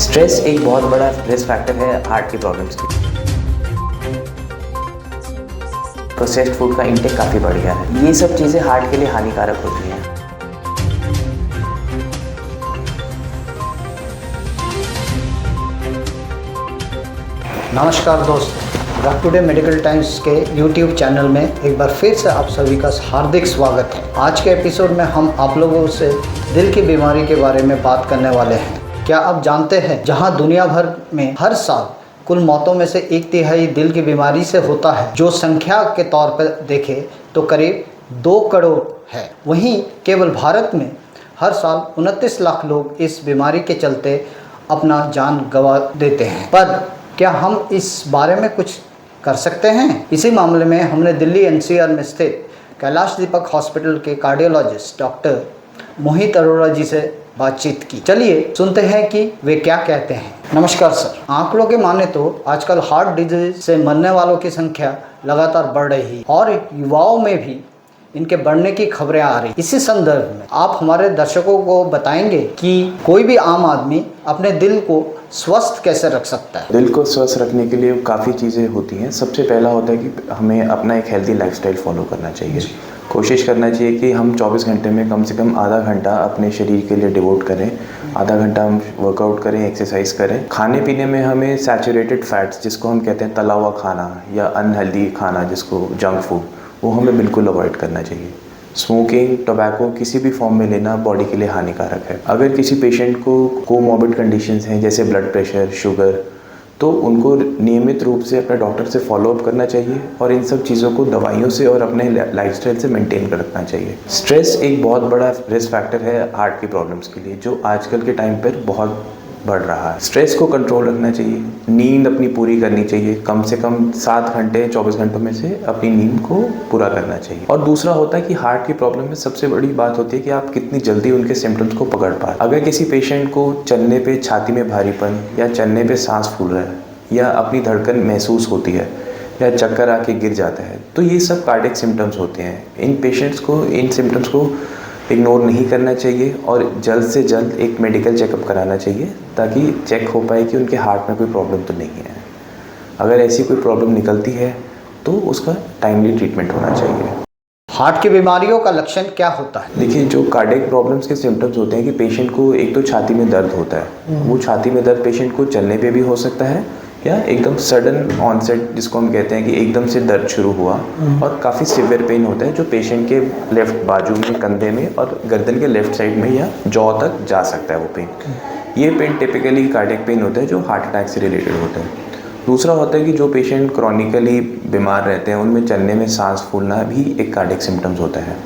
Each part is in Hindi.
स्ट्रेस एक बहुत बड़ा रिस्क फैक्टर है हार्ट की प्रॉब्लम्स की। प्रोसेस्ड फूड का इंटेक काफ़ी बढ़ गया है। ये सब चीज़ें हार्ट के लिए हानिकारक होती हैं। नमस्कार दोस्तों, द टुडे मेडिकल टाइम्स के यूट्यूब चैनल में एक बार फिर से आप सभी का हार्दिक स्वागत है। आज के एपिसोड में हम आप लोगों से दिल की बीमारी के बारे में बात करने वाले हैं। क्या आप जानते हैं जहां दुनिया भर में हर साल कुल मौतों में से 1/3 दिल की बीमारी से होता है, जो संख्या के तौर पर देखें तो करीब 2 करोड़ है, वहीं केवल भारत में हर साल 29 लाख लोग इस बीमारी के चलते अपना जान गंवा देते हैं। पर क्या हम इस बारे में कुछ कर सकते हैं? इसी मामले में हमने दिल्ली एनसीआर में स्थित कैलाश दीपक हॉस्पिटल के कार्डियोलॉजिस्ट डॉक्टर मोहित अरोड़ा जी से बातचीत की। चलिए सुनते हैं कि वे क्या कहते हैं। नमस्कार सर। आंकड़ों के माने तो आजकल हार्ट डिजीज से मरने वालों की संख्या लगातार बढ़ रही है और युवाओं में भी इनके बढ़ने की खबरें आ रही। इसी संदर्भ में आप हमारे दर्शकों को बताएंगे कि कोई भी आम आदमी अपने दिल को स्वस्थ कैसे रख सकता है? दिल को स्वस्थ रखने के लिए काफ़ी चीज़ें होती हैं। सबसे पहला होता है कि हमें अपना एक हेल्दी लाइफस्टाइल फॉलो करना चाहिए। कोशिश करना चाहिए कि हम 24 घंटे में कम से कम आधा घंटा अपने शरीर के लिए डिवोट करें। आधा घंटा हम वर्कआउट करें, एक्सरसाइज करें। खाने पीने में हमें सैचुरेटेड फैट्स, जिसको हम कहते हैं तला हुआ खाना या अनहेल्दी खाना, जिसको जंक फूड, वो हमें बिल्कुल अवॉइड करना चाहिए। स्मोकिंग, टोबैको किसी भी फॉर्म में लेना बॉडी के लिए हानिकारक है। अगर किसी पेशेंट को कोमॉर्बिड कंडीशंस हैं जैसे ब्लड प्रेशर, शुगर, तो उनको नियमित रूप से अपने डॉक्टर से फॉलोअप करना चाहिए और इन सब चीज़ों को दवाइयों से और अपने लाइफस्टाइल से मेंटेन कर रखना चाहिए। स्ट्रेस एक बहुत बड़ा रिस्क फैक्टर है हार्ट की प्रॉब्लम्स के लिए, जो आजकल के टाइम पर बहुत बढ़ रहा है। स्ट्रेस को कंट्रोल रखना चाहिए, नींद अपनी पूरी करनी चाहिए। कम से कम 7 घंटे 24 घंटों में से अपनी नींद को पूरा करना चाहिए। और दूसरा होता है कि हार्ट की प्रॉब्लम में सबसे बड़ी बात होती है कि आप कितनी जल्दी उनके सिम्टम्स को पकड़ पाए। अगर किसी पेशेंट को चलने पे छाती में भारीपन या चलने पे सांस फूल रहा है या अपनी धड़कन महसूस होती है या चक्कर आके गिर जाता है, तो ये सब कार्डियक सिम्टम्स होते हैं। इन पेशेंट्स को इन सिम्टम्स को इग्नोर नहीं करना चाहिए और जल्द से जल्द एक मेडिकल चेकअप कराना चाहिए, ताकि चेक हो पाए कि उनके हार्ट में कोई प्रॉब्लम तो नहीं है। अगर ऐसी कोई प्रॉब्लम निकलती है तो उसका टाइमली ट्रीटमेंट होना चाहिए। हार्ट की बीमारियों का लक्षण क्या होता है? देखिए, जो कार्डियक प्रॉब्लम्स के सिम्टम्स होते हैं कि पेशेंट को एक तो छाती में दर्द होता है। वो छाती में दर्द पेशेंट को चलने पे भी हो सकता है या एकदम सडन ऑनसेट, जिसको हम कहते हैं कि एकदम से दर्द शुरू हुआ और काफ़ी सिवियर पेन होता है, जो पेशेंट के लेफ्ट बाजू में, कंधे में और गर्दन के लेफ्ट साइड में या जॉ तक जा सकता है वो पेन। ये पेन टिपिकली कार्डियक पेन होता है जो हार्ट अटैक से रिलेटेड होता है। दूसरा होता है कि जो पेशेंट क्रॉनिकली बीमार रहते हैं उनमें चलने में सांस फूलना भी एक कार्डियक सिम्टम्स होता है।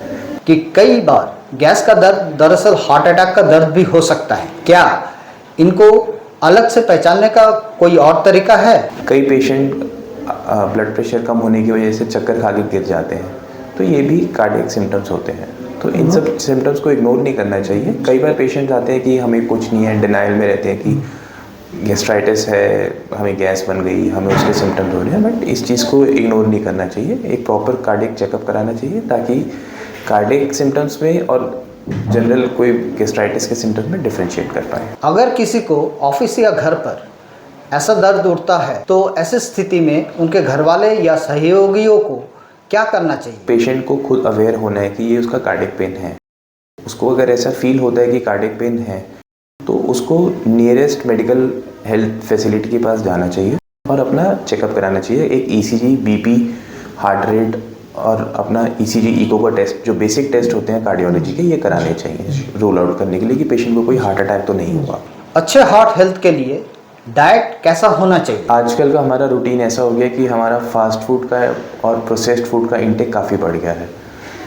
कि कई बार गैस का दर्द दरअसल हार्ट अटैक का दर्द भी हो सकता है। क्या इनको अलग से पहचानने का कोई और तरीका है? कई पेशेंट ब्लड प्रेशर कम होने की वजह से चक्कर खा के गिर जाते हैं, तो ये भी कार्डियक सिम्टम्स होते हैं। तो इन सब सिम्टम्स को इग्नोर नहीं करना चाहिए। कई बार पेशेंट आते हैं कि हमें कुछ नहीं है, डिनाइल में रहते हैं कि गैस्ट्राइटिस है, हमें गैस बन गई, हमें उसके सिम्टम्स हो रहे हैं, बट इस चीज़ को इग्नोर नहीं करना चाहिए। एक प्रॉपर कार्डियक चेकअप कराना चाहिए, ताकि कार्डियक सिम्टम्स में और जनरल कोई गैस्ट्राइटिस के सिम्टम्स में डिफरेंशिएट कर पाए। अगर किसी को ऑफिस या घर पर ऐसा दर्द उठता है तो ऐसी स्थिति में उनके घर वाले या सहयोगियों को क्या करना चाहिए? पेशेंट को खुद अवेयर होना है कि ये उसका कार्डियक पेन है। उसको अगर ऐसा फील होता है कि कार्डियक पेन है तो उसको नियरेस्ट मेडिकल हेल्थ फैसिलिटी के पास जाना चाहिए और अपना चेकअप कराना चाहिए। एक ईसीजी, बीपी, हार्ट रेट और अपना ईसीजी, इको का टेस्ट, जो बेसिक टेस्ट होते हैं कार्डियोलॉजी के, ये कराने चाहिए रूल आउट करने के लिए कि पेशेंट को कोई हार्ट अटैक तो नहीं हुआ। अच्छे हार्ट हेल्थ के लिए डाइट कैसा होना चाहिए? आजकल का हमारा रूटीन ऐसा हो गया कि हमारा फास्ट फूड का और प्रोसेस्ड फूड का इंटेक काफ़ी बढ़ गया है,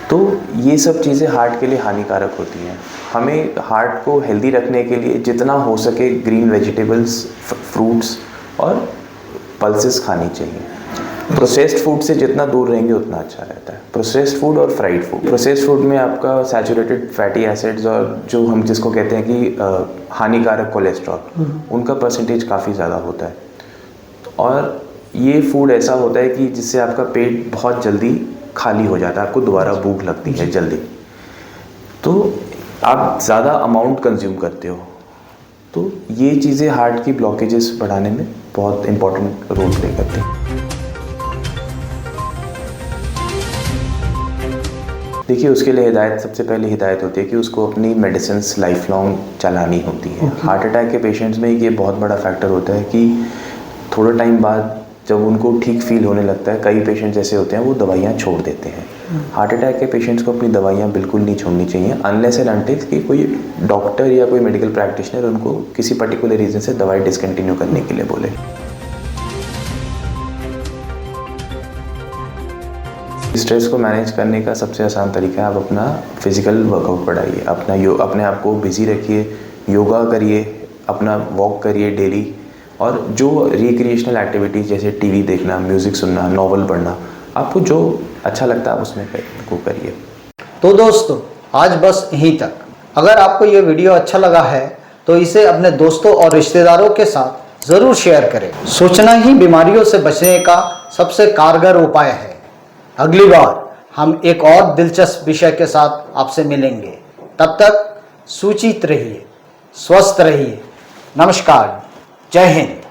तो ये सब चीज़ें हार्ट के लिए हानिकारक होती हैं। हमें हार्ट को हेल्दी रखने के लिए जितना हो सके ग्रीन वेजिटेबल्स, फ्रूट्स और पल्सेस खानी चाहिए। प्रोसेस्ड फूड से जितना दूर रहेंगे उतना अच्छा रहता है। प्रोसेस्ड फूड और फ्राइड फूड। प्रोसेस्ड फूड में आपका सैचुरेटेड फैटी एसिड्स और जो हम जिसको कहते हैं कि हानिकारक कोलेस्ट्रॉल, उनका परसेंटेज काफ़ी ज़्यादा होता है और ये फूड ऐसा होता है कि जिससे आपका पेट बहुत जल्दी खाली हो जाता है, आपको दोबारा भूख लगती है जल्दी, तो आप ज़्यादा अमाउंट कंज्यूम करते हो। तो ये चीज़ें हार्ट की ब्लॉकेजेस बढ़ाने में बहुत इंपॉर्टेंट रोल प्ले करती हैं। देखिए, उसके लिए सबसे पहले हिदायत होती है कि उसको अपनी मेडिसिन्स लाइफ लॉन्ग चलानी होती है। हार्ट अटैक के पेशेंट्स में ये बहुत बड़ा फैक्टर होता है कि थोड़ा टाइम बाद जब उनको ठीक फील होने लगता है, कई पेशेंट्स ऐसे होते हैं वो दवाइयाँ छोड़ देते हैं। हार्ट अटैक के पेशेंट्स को अपनी दवाइयाँ बिल्कुल नहीं छोड़नी चाहिए अनलेस एंड अनटिल कि कोई डॉक्टर या कोई मेडिकल प्रैक्टिशनर उनको किसी पर्टिकुलर रीज़न से दवाई डिसकंटिन्यू करने के लिए बोले। स्ट्रेस को मैनेज करने का सबसे आसान तरीका है आप अपना फिज़िकल वर्कआउट बढ़ाइए, अपने आप को बिज़ी रखिए, योगा करिए, अपना वॉक करिए डेली, और जो रिक्रिएशनल एक्टिविटीज़ जैसे टीवी देखना, म्यूज़िक सुनना, नॉवल पढ़ना, आपको जो अच्छा लगता है आप उसमें को करिए। तो दोस्तों, आज बस यहीं तक। अगर आपको ये वीडियो अच्छा लगा है तो इसे अपने दोस्तों और रिश्तेदारों के साथ ज़रूर शेयर करें। सोचना ही बीमारियों से बचने का सबसे कारगर उपाय है। अगली बार हम एक और दिलचस्प विषय के साथ आपसे मिलेंगे। तब तक सूचित रहिए, स्वस्थ रहिए। नमस्कार, जय हिंद।